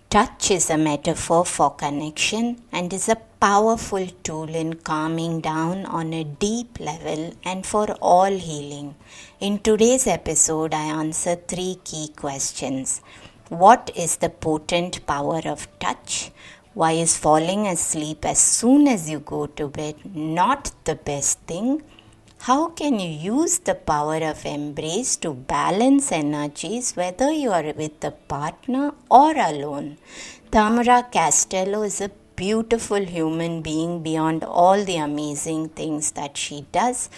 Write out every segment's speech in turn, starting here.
Touch is a metaphor for connection and is a powerful tool in calming down on a deep level and for all healing. In today's episode, I answer 3 key questions. What is the potent power of touch? Why is falling asleep as soon as you go to bed not the best thing? How can you use the power of embrace to balance energies whether you are with a partner or alone? Tâmara Castelo is a beautiful human being beyond all the amazing things that she does,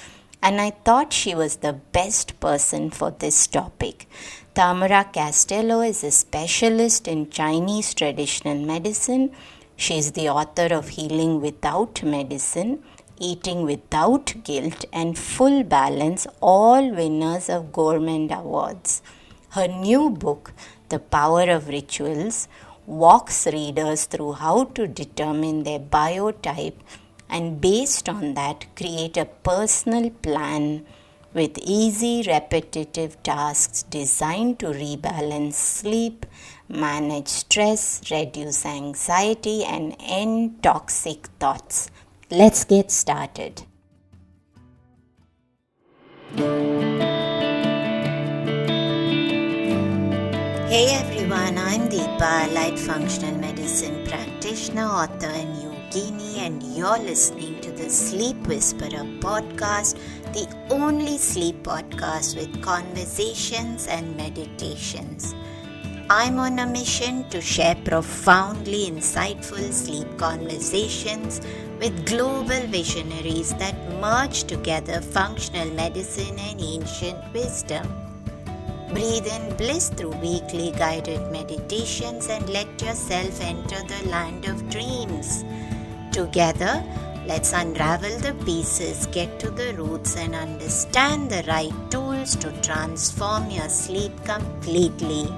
and I thought she was the best person for this topic. Tâmara Castelo is a specialist in Chinese traditional medicine. She is the author of Healing Without Medicine, Eating Without Guilt, and Full Balance, all winners of government awards. Her new book, The Power of Rituals, walks readers through how to determine their biotype and based on that create a personal plan with easy repetitive tasks designed to rebalance sleep, manage stress, reduce anxiety, and end toxic thoughts. Let's get started. Hey everyone, I'm Deepa, Light Functional Medicine Practitioner, author and yogini, and you're listening to the Sleep Whisperer podcast, the only sleep podcast with conversations and meditations. I'm on a mission to share profoundly insightful sleep conversations with global visionaries that merge together functional medicine and ancient wisdom. Breathe in bliss through weekly guided meditations and let yourself enter the land of dreams. Together, let's unravel the pieces, get to the roots, and understand the right tools to transform your sleep completely.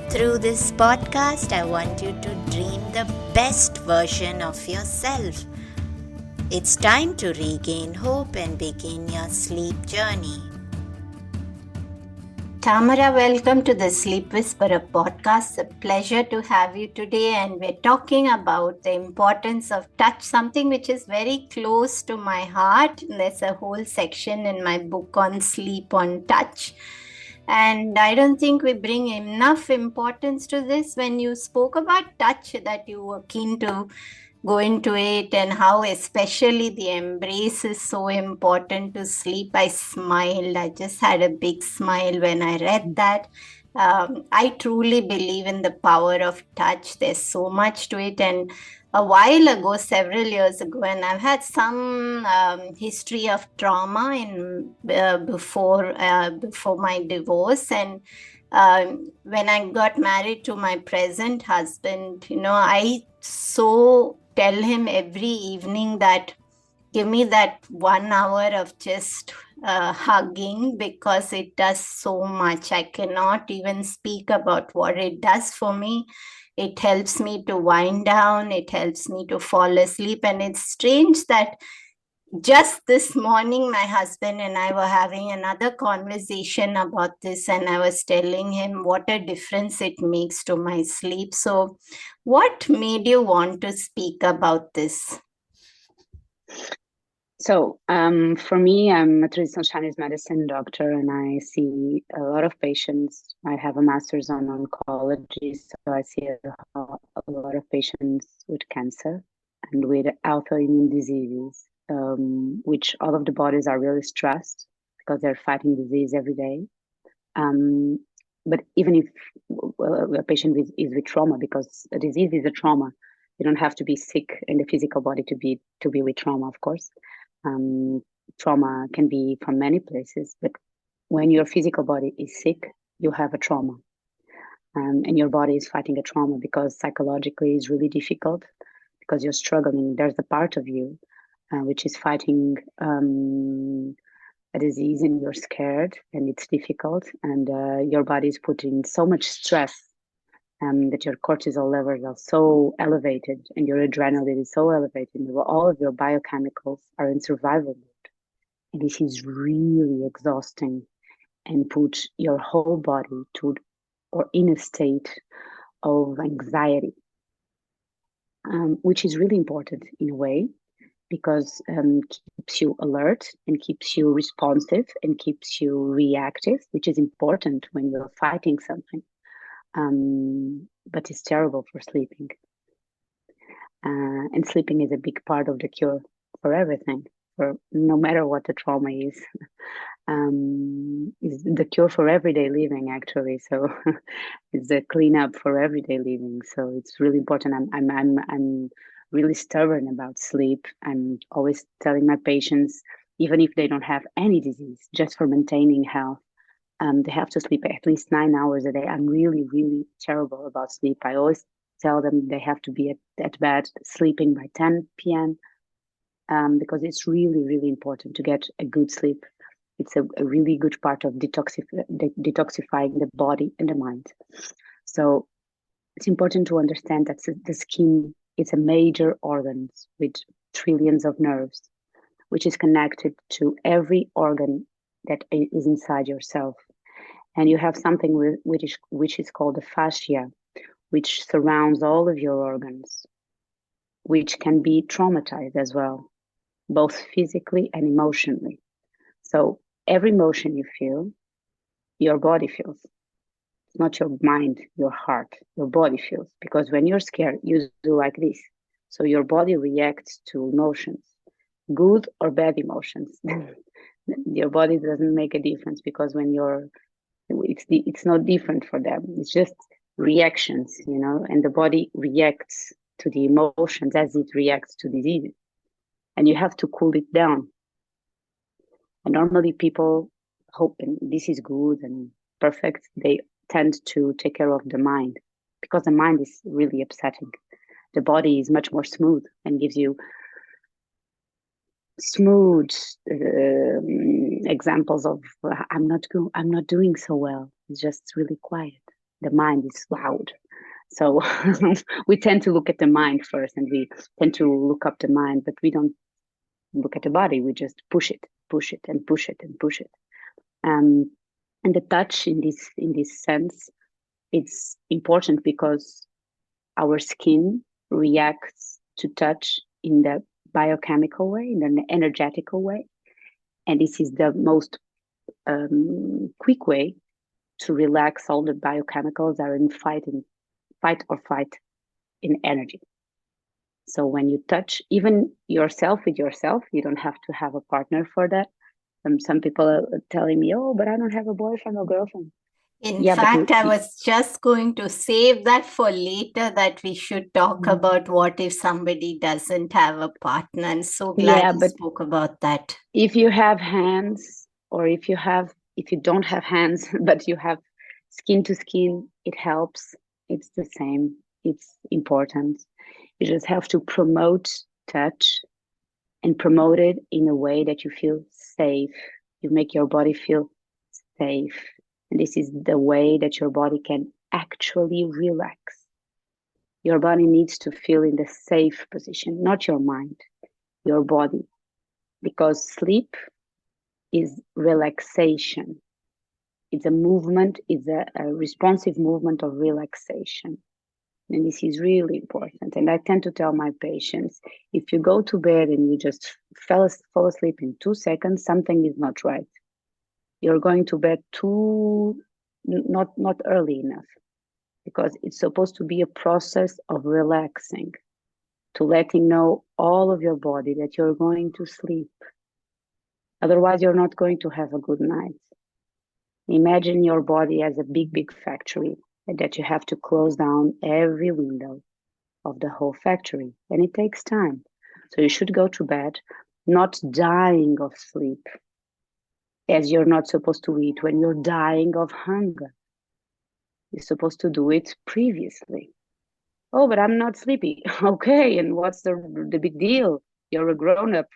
Through this podcast, I want you to dream the best version of yourself. It's time to regain hope and begin your sleep journey. Tamara, welcome to the Sleep Whisperer podcast. It's a pleasure to have you today, and we're talking about the importance of touch, something which is very close to my heart. There's a whole section in my book on sleep on touch. And I don't think we bring enough importance to this. When you spoke about touch, that you were keen to go into it and how especially the embrace is so important to sleep, I smiled. I just had a big smile when I read that. I truly believe in the power of touch. There's so much to it. And a while ago, several years ago, and I've had some history of trauma in before my divorce, and when I got married to my present husband, I so tell him every evening that give me that 1 hour of just hugging, because it does so much. I cannot even speak about what it does for me. It helps me to wind down. It helps me to fall asleep. And it's strange that just this morning, my husband and I were having another conversation about this, and I was telling him what a difference it makes to my sleep. So, what made you want to speak about this? So, for me, I'm a traditional Chinese medicine doctor, and I see a lot of patients. I have a master's on oncology, so I see a lot of patients with cancer and with autoimmune diseases, which all of the bodies are really stressed because they're fighting disease every day. But even if a patient is with trauma, because a disease is a trauma, you don't have to be sick in the physical body to be with trauma, of course. Trauma can be from many places, but when your physical body is sick, you have a trauma, and your body is fighting a trauma because psychologically it's really difficult because you're struggling. There's a part of you which is fighting a disease, and you're scared, and it's difficult, and your body is putting so much stress that your cortisol levels are so elevated and your adrenaline is so elevated, and all of your biochemicals are in survival mode. And this is really exhausting and put your whole body to or in a state of anxiety, which is really important in a way because keeps you alert and keeps you responsive and keeps you reactive, which is important when you're fighting something. But it's terrible for sleeping. And sleeping is a big part of the cure for everything, for no matter what the trauma is. Is the cure for everyday living, actually. So it's a cleanup for everyday living. So it's really important. I'm really stubborn about sleep. I'm always telling my patients, even if they don't have any disease, just for maintaining health, they have to sleep at least 9 hours a day. I'm really, really terrible about sleep. I always tell them they have to be at bed sleeping by 10 p.m. Because it's really, really important to get a good sleep. It's a really good part of detoxifying the body and the mind. So it's important to understand that the skin is a major organ with trillions of nerves, which is connected to every organ that is inside yourself. And you have something which is called the fascia, which surrounds all of your organs, which can be traumatized as well, both physically and emotionally. So every emotion you feel, your body feels. It's not your mind, your heart, your body feels. Because when you're scared, you do like this. So your body reacts to emotions, good or bad emotions. Your body doesn't make a difference because when it's not different for them. It's just reactions, and the body reacts to the emotions as it reacts to disease. And you have to cool it down. And normally people hope this is good and perfect. They tend to take care of the mind because the mind is really upsetting. The body is much more smooth and gives you smooth examples of I'm not doing so well. It's just really quiet. The mind is loud. So we tend to look at the mind first, and we tend to look up the mind, but we don't look at the body. We just push it, and push it, and push it. And the touch in this sense, it's important because our skin reacts to touch in the biochemical way, in an energetical way, and this is the most quick way to relax all the biochemicals that are in fight or flight in energy. So when you touch even yourself with yourself, you don't have to have a partner for that. Some people are telling me, oh, but I don't have a boyfriend or girlfriend. In fact, I was just going to save that for later, that we should talk about what if somebody doesn't have a partner. I'm so glad you spoke about that. If you have hands, or if you don't have hands, but you have skin to skin, it helps. It's the same. It's important. You just have to promote touch and promote it in a way that you feel safe. You make your body feel safe. And this is the way that your body can actually relax. Your body needs to feel in the safe position, not your mind, your body. Because sleep is relaxation. It's a movement, it's a responsive movement of relaxation. And this is really important. And I tend to tell my patients, if you go to bed and you just fall asleep in 2 seconds, something is not right. You're going to bed not early enough, because it's supposed to be a process of relaxing, to letting know all of your body that you're going to sleep. Otherwise, you're not going to have a good night. Imagine your body as a big, big factory, and that you have to close down every window of the whole factory, and it takes time. So you should go to bed not dying of sleep, as you're not supposed to eat when you're dying of hunger. You're supposed to do it previously. Oh, but I'm not sleepy. Okay, and what's the big deal? You're a grown-up.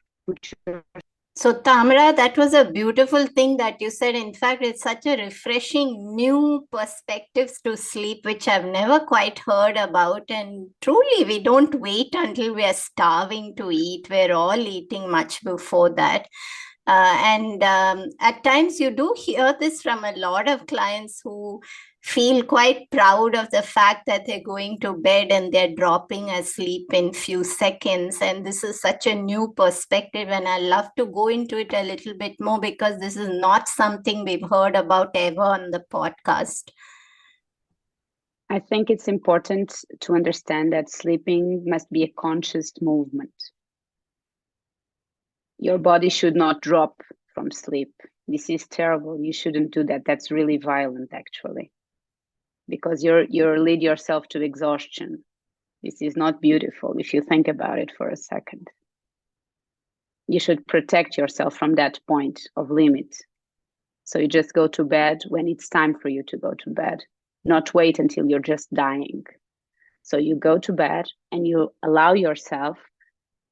So, Tamara, that was a beautiful thing that you said. In fact, it's such a refreshing new perspectives to sleep, which I've never quite heard about. And truly, we don't wait until we are starving to eat. We're all eating much before that. And at times you do hear this from a lot of clients who feel quite proud of the fact that they're going to bed and they're dropping asleep in few seconds. And this is such a new perspective, and I love to go into it a little bit more because this is not something we've heard about ever on the podcast. I think it's important to understand that sleeping must be a conscious movement. Your body should not drop from sleep. This is terrible. You shouldn't do that. That's really violent, actually, because you're lead yourself to exhaustion. This is not beautiful if you think about it for a second. You should protect yourself from that point of limit. So you just go to bed when it's time for you to go to bed, not wait until you're just dying. So you go to bed and you allow yourself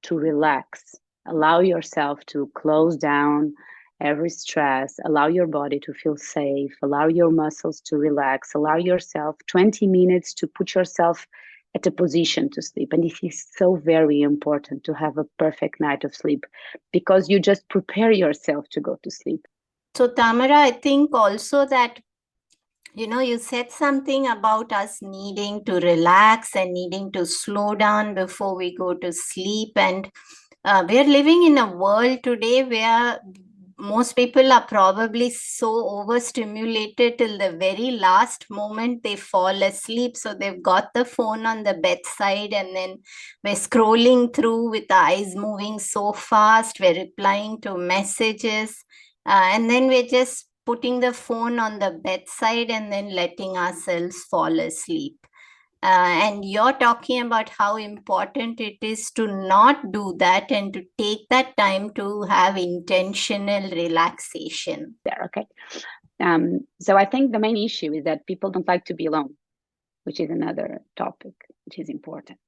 to relax, allow yourself to close down every stress, allow your body to feel safe, allow your muscles to relax, allow yourself 20 minutes to put yourself at a position to sleep. And it is so very important to have a perfect night of sleep because you just prepare yourself to go to sleep. So, Tamara, I think also that you said something about us needing to relax and needing to slow down before we go to sleep. And we're living in a world today where most people are probably so overstimulated till the very last moment they fall asleep. So they've got the phone on the bedside, and then we're scrolling through with the eyes moving so fast. We're replying to messages, and then we're just putting the phone on the bedside and then letting ourselves fall asleep. And you're talking about how important it is to not do that and to take that time to have intentional relaxation. There, okay. So I think the main issue is that people don't like to be alone, which is another topic which is important.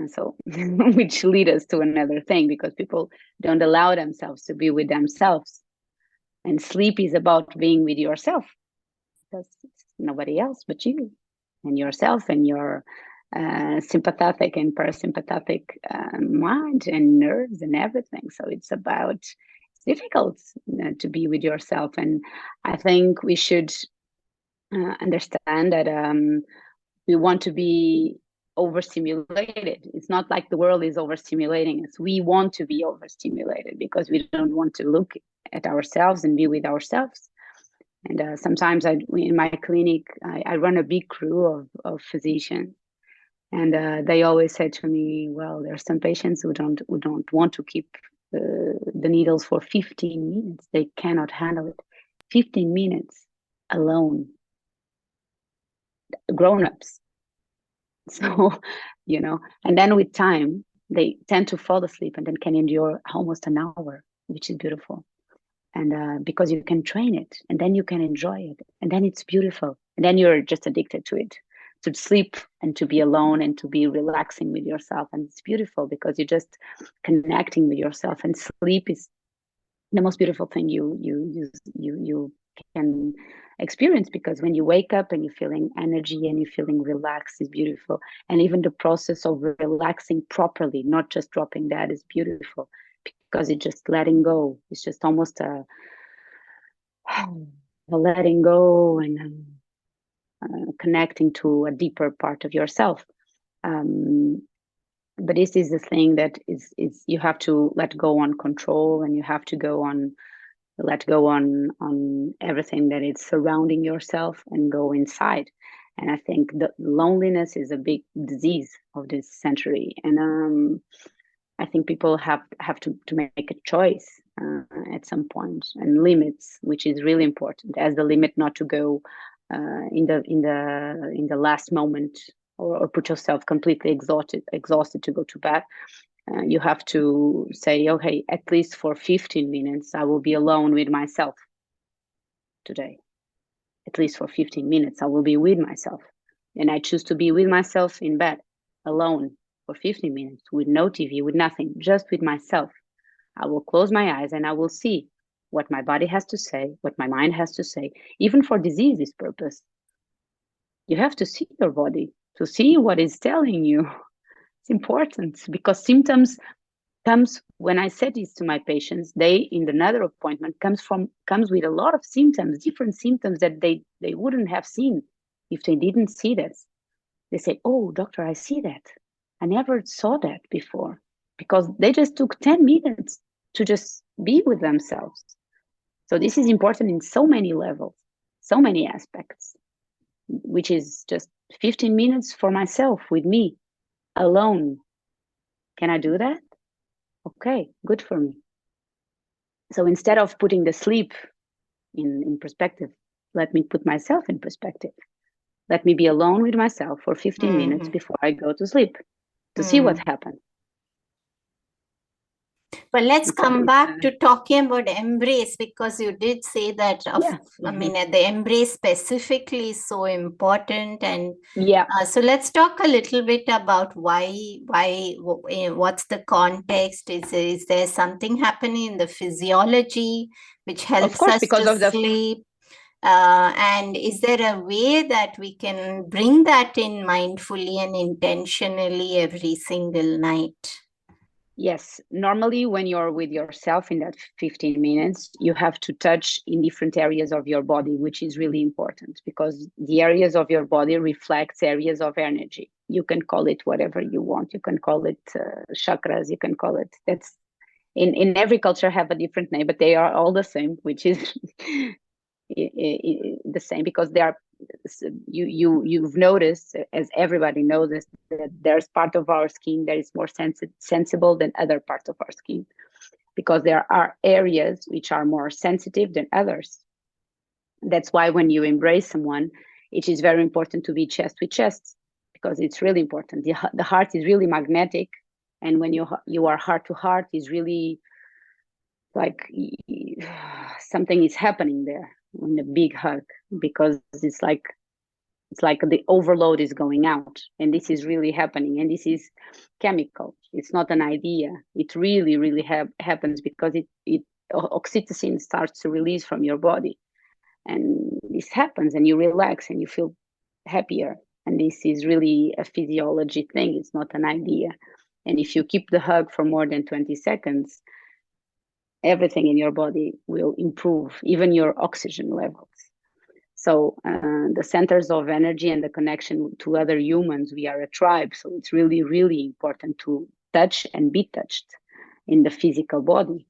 So which lead us to another thing, because people don't allow themselves to be with themselves. And sleep is about being with yourself, because it's nobody else but you and yourself and your sympathetic and parasympathetic mind and nerves and everything. So it's difficult to be with yourself. And I think we should understand that we want to be overstimulated. It's not like the world is overstimulating us. We want to be overstimulated because we don't want to look at ourselves and be with ourselves. And sometimes in my clinic, I run a big crew of physicians, and they always say to me, "Well, there are some patients who don't want to keep the needles for 15 minutes. They cannot handle it. 15 minutes alone, grown-ups." So, and then with time, they tend to fall asleep and then can endure almost an hour, which is beautiful. And because you can train it, and then you can enjoy it, and then it's beautiful, and then you're just addicted to it, to sleep and to be alone and to be relaxing with yourself. And it's beautiful because you're just connecting with yourself, and sleep is the most beautiful thing you can experience, because when you wake up and you're feeling energy and you're feeling relaxed is beautiful. And even the process of relaxing properly, not just dropping dead, is beautiful, because it's just letting go. It's just almost a letting go and connecting to a deeper part of yourself. But this is the thing that is you have to let go on control, and you have to let go on everything that is surrounding yourself and go inside. And I think that loneliness is a big disease of this century. And I think people have to make a choice at some point, and limits, which is really important, as the limit not to go in the last moment, or put yourself completely exhausted to go to bed. You have to say, okay, at least for 15 minutes, I will be alone with myself today. At least for 15 minutes, I will be with myself. And I choose to be with myself in bed, alone, for 15 minutes, with no TV, with nothing, just with myself. I will close my eyes and I will see what my body has to say, what my mind has to say, even for disease's purpose. You have to see your body to see what it's telling you. It's important, because symptoms comes, when I said this to my patients, they in another appointment comes with a lot of symptoms, different symptoms that they wouldn't have seen if they didn't see this. They say, "Oh, doctor, I see that. I never saw that before," because they just took 10 minutes to just be with themselves. So this is important in so many levels, so many aspects, which is just 15 minutes for myself with me alone. Can I do that? Okay, good for me. So instead of putting the sleep in perspective, let me put myself in perspective. Let me be alone with myself for 15 minutes before I go to sleep to see what happens. But let's come back to talking about embrace, because you did say that, I mean, the embrace specifically is so important. And so let's talk a little bit about why, what's the context? Is there something happening in the physiology which helps us to sleep? And is there a way that we can bring that in mindfully and intentionally every single night? Yes, normally when you're with yourself in that 15 minutes, you have to touch in different areas of your body, which is really important because the areas of your body reflects areas of energy. You can call it whatever you want. You can call it chakras. You can call it, that's in every culture have a different name, but they are all the same, which is the same because they are, you've noticed, as everybody knows, that there's part of our skin that is more sensible than other parts of our skin, because there are areas which are more sensitive than others. That's why when you embrace someone, it is very important to be chest with chest, because it's really important. The heart is really magnetic, and when you are heart to heart, is really like something is happening there in a big hug, because it's like the overload is going out, and this is really happening, and this is chemical. It's not an idea. It really happens because it oxytocin starts to release from your body, and this happens, and you relax and you feel happier. And this is really a physiology thing. It's not an idea. And if you keep the hug for more than 20 seconds, everything in your body will improve, even your oxygen levels. So the centers of energy and the connection to other humans, we are a tribe. So it's really important to touch and be touched in the physical body,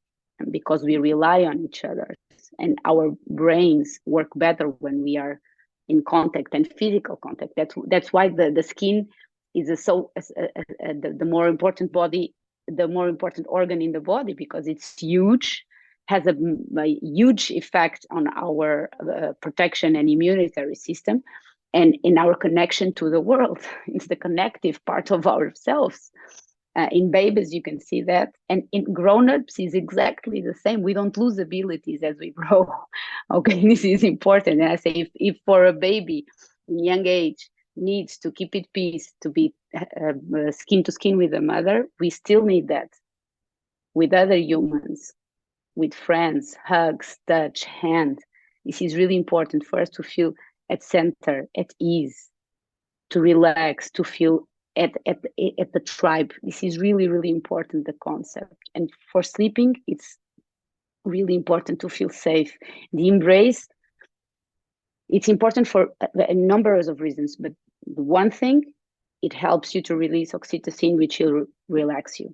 because we rely on each other, and our brains work better when we are in contact and physical contact. That's why the skin is the more important body, the more important organ in the body, because it's huge, has a huge effect on our protection and immunitary system, and in our connection to the world. It's the connective part of ourselves. In babies, you can see that. And in grown-ups is exactly the same. We don't lose abilities as we grow. Okay, this is important. And I say, if for a baby in young age needs to keep it peace, to be skin to skin with the mother, we still need that with other humans, with friends, hugs, touch, hand. This is really important for us to feel at center, at ease, to relax, to feel at the tribe. This is really important, the concept. And for sleeping, it's really important to feel safe. The embrace, it's important for a number of reasons, but one thing, it helps you to release oxytocin, which will relax you.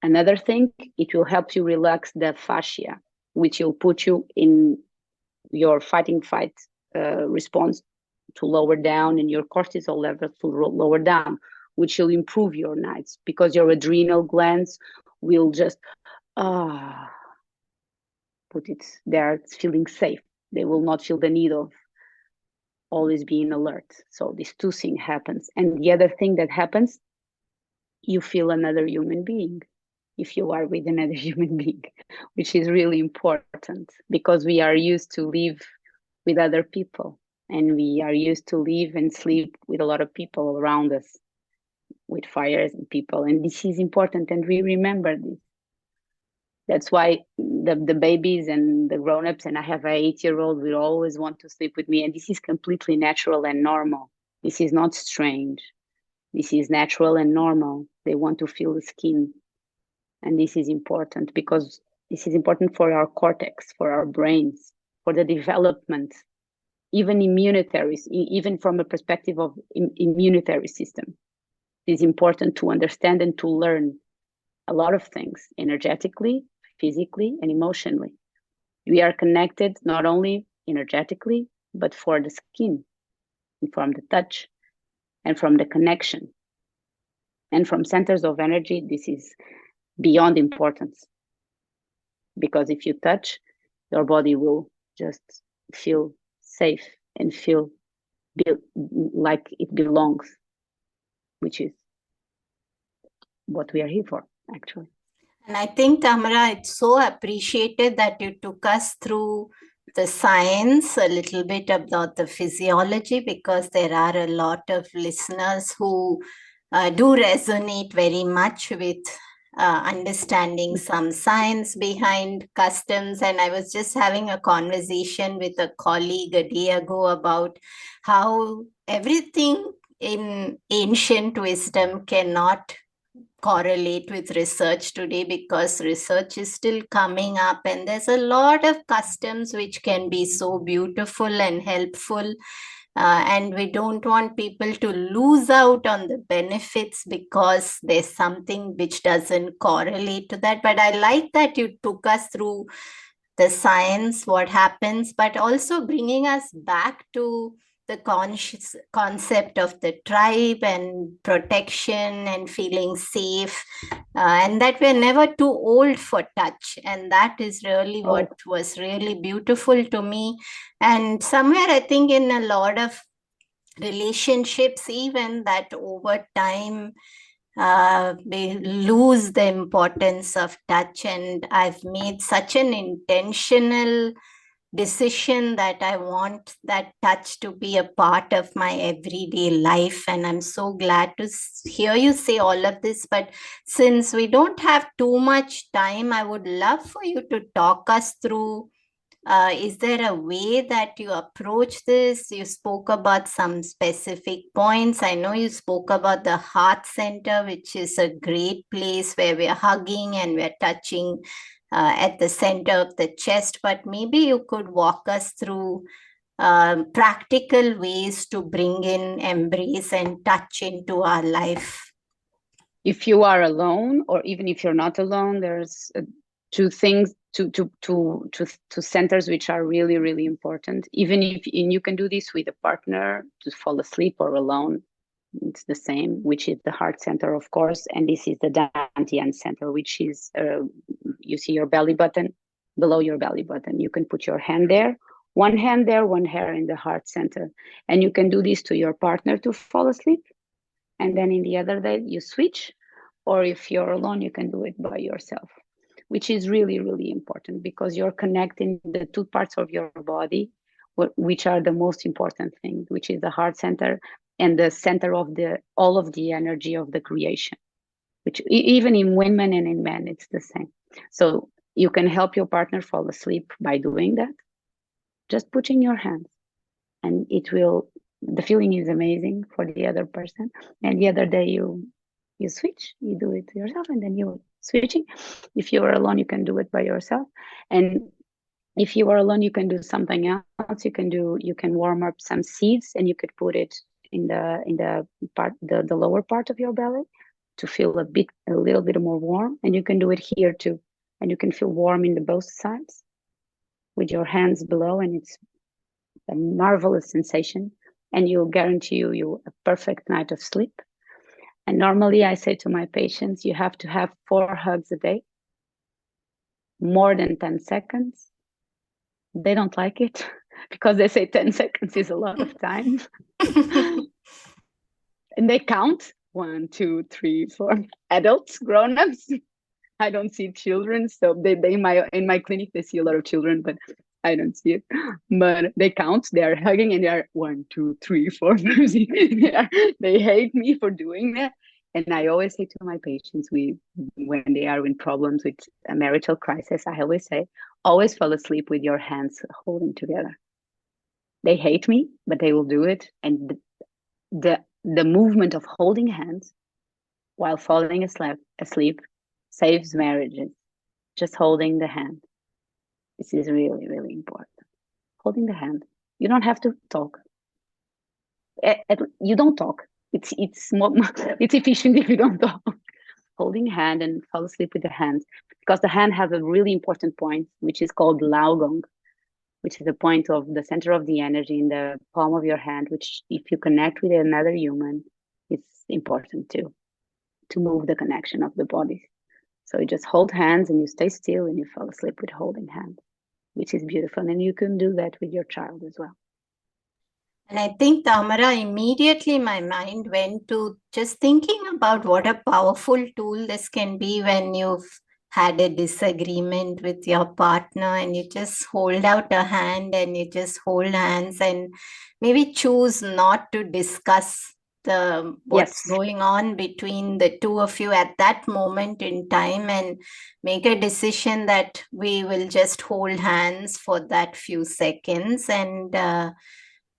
Another thing, it will help you relax the fascia, which will put you in your fight response to lower down, and your cortisol levels to lower down, which will improve your nights, because your adrenal glands will just put it there, feeling safe. They will not feel the need of always being alert. So these two things happens. And the other thing that happens, you feel another human being if you are with another human being, which is really important, because we are used to live with other people, and we are used to live and sleep with a lot of people around us, with fires and people, and this is important, and we remember this. That's why the babies and the grown-ups, and I have an 8-year-old, will always want to sleep with me, and this is completely natural and normal. This is not strange. This is natural and normal. They want to feel the skin. And this is important because this is important for our cortex, for our brains, for the development, even even from a perspective of immunitary system. It is important to understand and to learn a lot of things energetically, physically, and emotionally. We are connected not only energetically, but for the skin, and from the touch, and from the connection. And from centers of energy, this is beyond importance. Because if you touch, your body will just feel safe and feel like it belongs, which is what we are here for, actually. And I think, Tamara, it's so appreciated that you took us through the science, a little bit about the physiology, because there are a lot of listeners who do resonate very much with understanding some science behind customs. And I was just having a conversation with a colleague a day ago about how everything in ancient wisdom cannot correlate with research today, because research is still coming up and there's a lot of customs which can be so beautiful and helpful, and we don't want people to lose out on the benefits because there's something which doesn't correlate to that. But I like that you took us through the science, what happens, but also bringing us back to the conscious concept of the tribe and protection and feeling safe, and that we're never too old for touch. And that is really what was really beautiful to me. And somewhere I think in a lot of relationships, even, that over time they lose the importance of touch. And I've made such an intentional decision that I want that touch to be a part of my everyday life. And I'm so glad to hear you say all of this. But since we don't have too much time, I would love for you to talk us through, is there a way that you approach this? You spoke about some specific points. I know you spoke about the heart center, which is a great place where we're hugging and we're touching at the center of the chest. But maybe you could walk us through practical ways to bring in embrace and touch into our life. If you are alone, or even if you're not alone, there's two things, two centers which are really, really important. Even if and you can do this with a partner to fall asleep, or alone, it's the same, which is the heart center, of course. And this is the Dantian center, which is, you see your belly button, below your belly button. You can put your hand there, one hand there, one hand in the heart center. And you can do this to your partner to fall asleep. And then in the other day, you switch. Or if you're alone, you can do it by yourself, which is really, really important, because you're connecting the two parts of your body, which are the most important thing, which is the heart center and the center of all of the energy of the creation, which even in women and in men, it's the same. So you can help your partner fall asleep by doing that. Just putting your hands, and the feeling is amazing for the other person. And the other day you switch, you do it yourself, and then you switching. If you are alone, you can do it by yourself. And if you are alone, you can do something else. You can warm up some seeds, and you could put it in the lower part of your belly to feel a little bit more warm. And you can do it here too, and you can feel warm in both sides with your hands below, and it's a marvelous sensation, and you'll guarantee you a perfect night of sleep. And normally I say to my patients, you have to have 4 hugs a day, more than 10 seconds. They don't like it because they say 10 seconds is a lot of time. And they count 1, 2, 3, 4 adults, grown-ups. I don't see children. So they in my clinic, they see a lot of children, but I don't see it. But they count, they are hugging, and they are 1, 2, 3, 4, 5, 6. They hate me for doing that. And I always say to my patients, when they are in problems with a marital crisis, I always say, always fall asleep with your hands holding together. They hate me, but they will do it. And the movement of holding hands while falling asleep saves marriages. Just holding the hand. This is really, really important. Holding the hand. You don't have to talk. You don't talk. It's more, it's efficient if you don't talk. Holding hand and fall asleep with the hand, because the hand has a really important point, which is called Laogong, which is the point of the center of the energy in the palm of your hand, which if you connect with another human, it's important too, to move the connection of the bodies. So you just hold hands and you stay still and you fall asleep with holding hands, which is beautiful. And you can do that with your child as well. And I think, Tamara, immediately my mind went to just thinking about what a powerful tool this can be when you've had a disagreement with your partner and you just hold out a hand and you just hold hands and maybe choose not to discuss what's going on between the two of you at that moment in time, and make a decision that we will just hold hands for that few seconds. And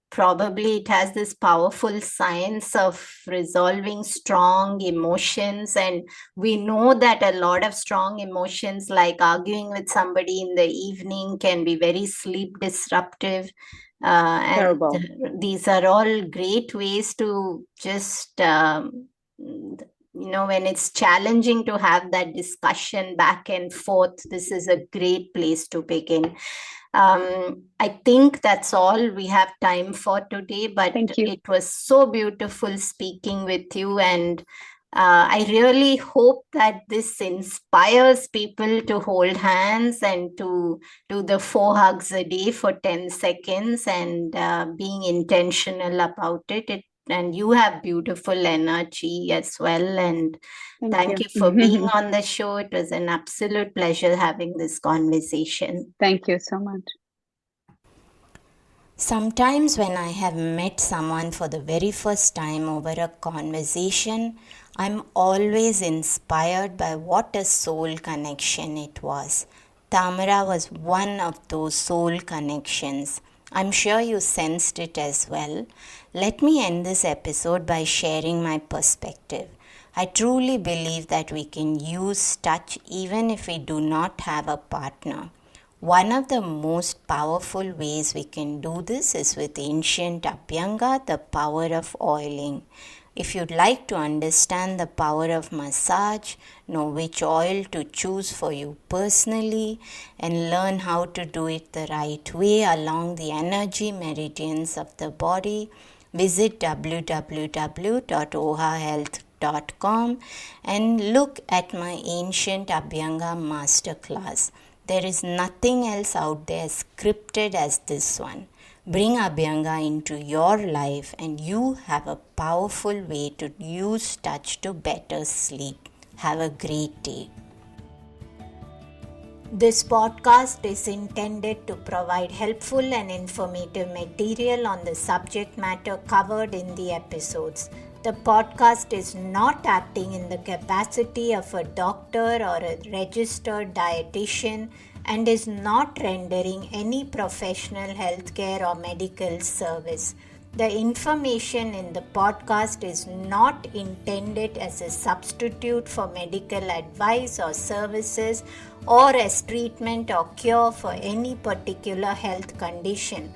probably it has this powerful science of resolving strong emotions. And we know that a lot of strong emotions, like arguing with somebody in the evening, can be very sleep disruptive. Terrible. And these are all great ways to just when it's challenging to have that discussion back and forth, this is a great place to begin. I think that's all we have time for today, but it was so beautiful speaking with you. And I really hope that this inspires people to hold hands and to do the 4 hugs a day for 10 seconds and being intentional about it. And you have beautiful energy as well. And thank you for being on the show. It was an absolute pleasure having this conversation. Thank you so much. Sometimes when I have met someone for the very first time over a conversation, I'm always inspired by what a soul connection it was. Tamara was one of those soul connections. I'm sure you sensed it as well. Let me end this episode by sharing my perspective. I truly believe that we can use touch even if we do not have a partner. One of the most powerful ways we can do this is with ancient Abhyanga, the power of oiling. If you'd like to understand the power of massage, know which oil to choose for you personally, and learn how to do it the right way along the energy meridians of the body, visit www.ohahealth.com and look at my ancient Abhyanga masterclass. There is nothing else out there scripted as this one. Bring Abhyanga into your life and you have a powerful way to use touch to better sleep. Have a great day. This podcast is intended to provide helpful and informative material on the subject matter covered in the episodes. The podcast is not acting in the capacity of a doctor or a registered dietitian and is not rendering any professional healthcare or medical service. The information in the podcast is not intended as a substitute for medical advice or services or as treatment or cure for any particular health condition.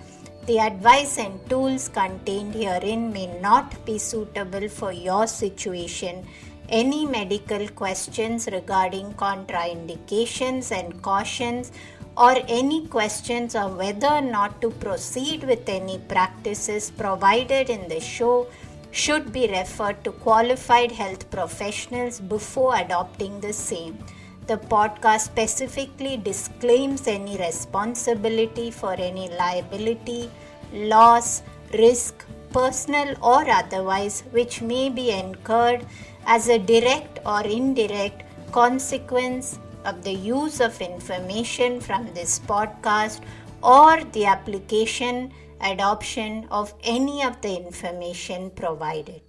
The advice and tools contained herein may not be suitable for your situation. Any medical questions regarding contraindications and cautions, or any questions on whether or not to proceed with any practices provided in the show should be referred to qualified health professionals before adopting the same. The podcast specifically disclaims any responsibility for any liability, loss, risk, personal or otherwise, which may be incurred as a direct or indirect consequence of the use of information from this podcast or the application, adoption of any of the information provided.